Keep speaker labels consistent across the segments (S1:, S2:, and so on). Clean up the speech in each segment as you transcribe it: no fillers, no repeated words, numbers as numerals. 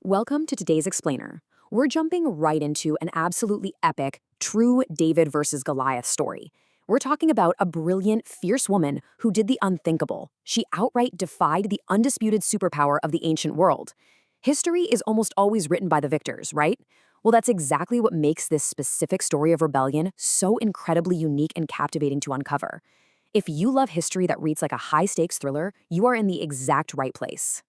S1: Welcome to today's Explainer. We're jumping right into an absolutely epic, true David versus Goliath story. We're talking about a brilliant, fierce woman who did the unthinkable. She outright defied the undisputed superpower of the ancient world. History is almost always written by the victors, right? Well, that's exactly what makes this specific story of rebellion so incredibly unique and captivating to uncover. If you love history that reads like a high-stakes thriller, you are in the exact right place.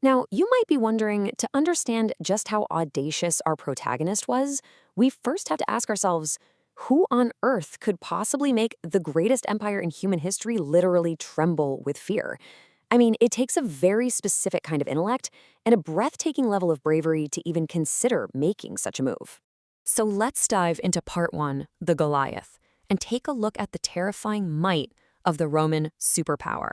S1: Now, you might be wondering, to understand just how audacious our protagonist was, we first have to ask ourselves, who on earth could possibly make the greatest empire in human history literally tremble with fear? I mean, it takes a very specific kind of intellect and a breathtaking level of bravery to even consider making such a move. So let's dive into part one, the Goliath, and take a look at the terrifying might of the Roman superpower.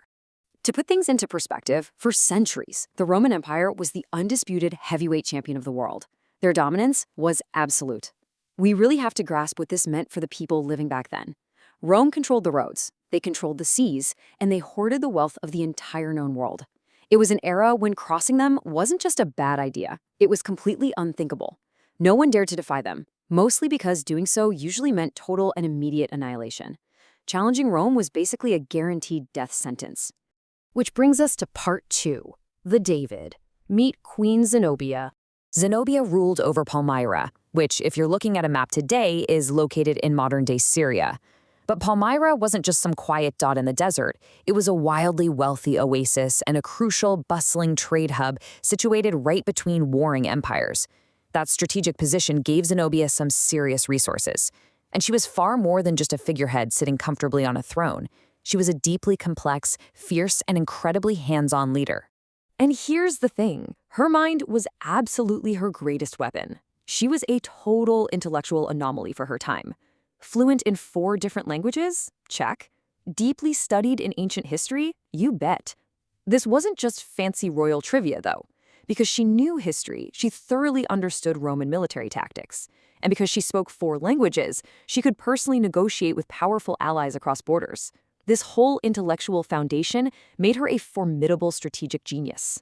S1: To put things into perspective, for centuries, the Roman Empire was the undisputed heavyweight champion of the world. Their dominance was absolute. We really have to grasp what this meant for the people living back then. Rome controlled the roads, they controlled the seas, and they hoarded the wealth of the entire known world. It was an era when crossing them wasn't just a bad idea, it was completely unthinkable. No one dared to defy them, mostly because doing so usually meant total and immediate annihilation. Challenging Rome was basically a guaranteed death sentence. Which brings us to part two, the David. Meet Queen Zenobia. Zenobia ruled over Palmyra, which, if you're looking at a map today, is located in modern-day Syria. But Palmyra wasn't just some quiet dot in the desert. It was a wildly wealthy oasis and a crucial, bustling trade hub situated right between warring empires. That strategic position gave Zenobia some serious resources. And she was far more than just a figurehead sitting comfortably on a throne. She was a deeply complex, fierce, and incredibly hands-on leader. And here's the thing. Her mind was absolutely her greatest weapon. She was a total intellectual anomaly for her time. Fluent in 4 different languages? Check. Deeply studied in ancient history? You bet. This wasn't just fancy royal trivia, though. Because she knew history, she thoroughly understood Roman military tactics. And because she spoke 4 languages, she could personally negotiate with powerful allies across borders. This whole intellectual foundation made her a formidable strategic genius.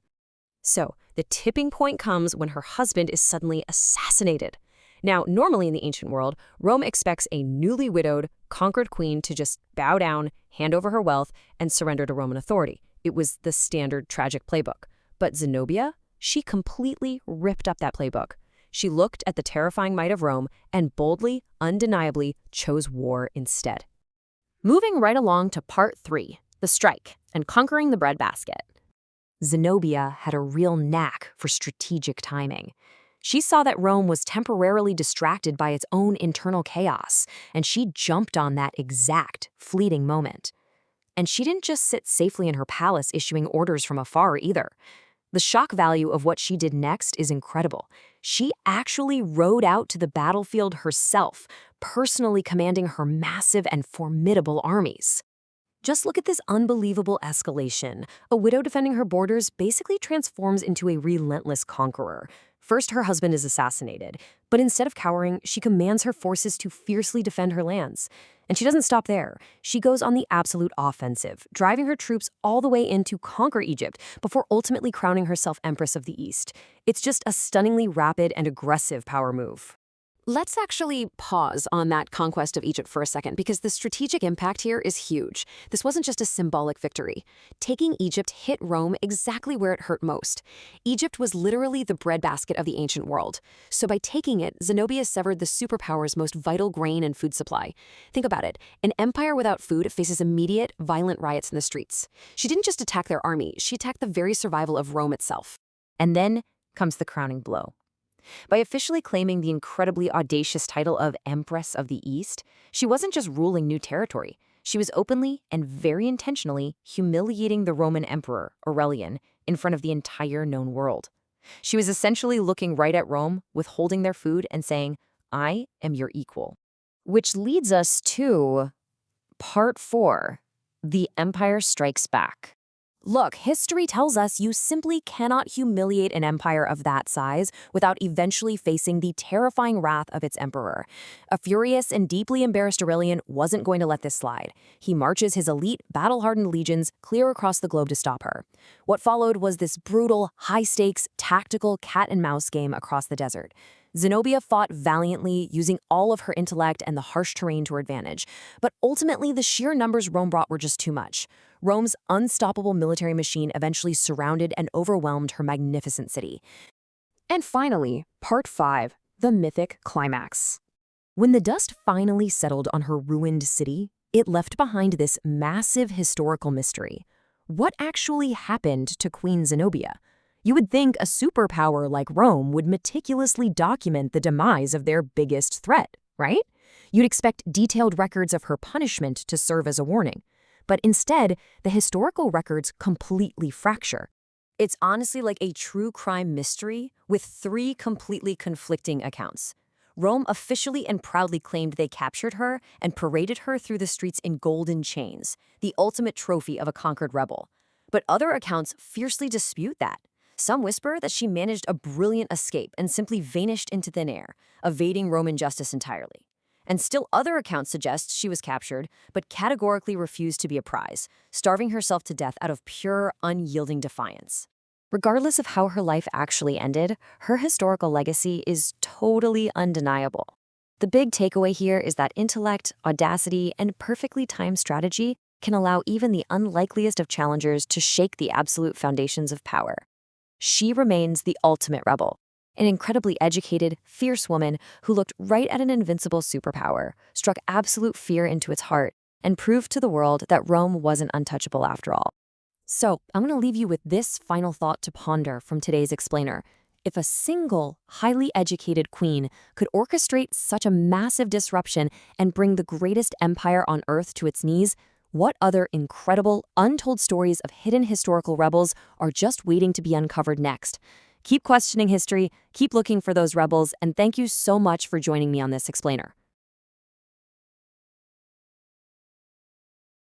S1: So, the tipping point comes when her husband is suddenly assassinated. Now, normally in the ancient world, Rome expects a newly widowed, conquered queen to just bow down, hand over her wealth, and surrender to Roman authority. It was the standard tragic playbook. But Zenobia, she completely ripped up that playbook. She looked at the terrifying might of Rome and boldly, undeniably chose war instead. Moving right along to part 3, the strike and conquering the breadbasket. Zenobia had a real knack for strategic timing. She saw that Rome was temporarily distracted by its own internal chaos, and she jumped on that exact, fleeting moment. And she didn't just sit safely in her palace issuing orders from afar either. The shock value of what she did next is incredible. She actually rode out to the battlefield herself, personally commanding her massive and formidable armies. Just look at this unbelievable escalation. A widow defending her borders basically transforms into a relentless conqueror. First, her husband is assassinated, but instead of cowering, she commands her forces to fiercely defend her lands. And she doesn't stop there. She goes on the absolute offensive, driving her troops all the way in to conquer Egypt before ultimately crowning herself Empress of the East. It's just a stunningly rapid and aggressive power move. Let's actually pause on that conquest of Egypt for a second, because the strategic impact here is huge. This wasn't just a symbolic victory. Taking Egypt hit Rome exactly where it hurt most. Egypt was literally the breadbasket of the ancient world. So by taking it, Zenobia severed the superpower's most vital grain and food supply. Think about it. An empire without food faces immediate, violent riots in the streets. She didn't just attack their army, she attacked the very survival of Rome itself. And then comes the crowning blow. By officially claiming the incredibly audacious title of Empress of the East, she wasn't just ruling new territory. She was openly and very intentionally humiliating the Roman Emperor, Aurelian, in front of the entire known world. She was essentially looking right at Rome, withholding their food, and saying, "I am your equal." Which leads us to part 4, the Empire Strikes Back. Look, history tells us you simply cannot humiliate an empire of that size without eventually facing the terrifying wrath of its emperor. A furious and deeply embarrassed Aurelian wasn't going to let this slide. He marches his elite, battle-hardened legions clear across the globe to stop her. What followed was this brutal, high-stakes, tactical cat-and-mouse game across the desert. Zenobia fought valiantly, using all of her intellect and the harsh terrain to her advantage. But ultimately, the sheer numbers Rome brought were just too much. Rome's unstoppable military machine eventually surrounded and overwhelmed her magnificent city. And finally, Part 5, the mythic climax. When the dust finally settled on her ruined city, it left behind this massive historical mystery. What actually happened to Queen Zenobia? You would think a superpower like Rome would meticulously document the demise of their biggest threat, right? You'd expect detailed records of her punishment to serve as a warning. But instead, the historical records completely fracture. It's honestly like a true crime mystery with 3 completely conflicting accounts. Rome officially and proudly claimed they captured her and paraded her through the streets in golden chains, the ultimate trophy of a conquered rebel. But other accounts fiercely dispute that. Some whisper that she managed a brilliant escape and simply vanished into thin air, evading Roman justice entirely. And still other accounts suggest she was captured, but categorically refused to be a prize, starving herself to death out of pure, unyielding defiance. Regardless of how her life actually ended, her historical legacy is totally undeniable. The big takeaway here is that intellect, audacity, and perfectly timed strategy can allow even the unlikeliest of challengers to shake the absolute foundations of power. She remains the ultimate rebel, an incredibly educated, fierce woman who looked right at an invincible superpower, struck absolute fear into its heart, and proved to the world that Rome wasn't untouchable after all. So, I'm going to leave you with this final thought to ponder from today's explainer. If a single, highly educated queen could orchestrate such a massive disruption and bring the greatest empire on earth to its knees, what other incredible, untold stories of hidden historical rebels are just waiting to be uncovered next? Keep questioning history, keep looking for those rebels, and thank you so much for joining me on this explainer.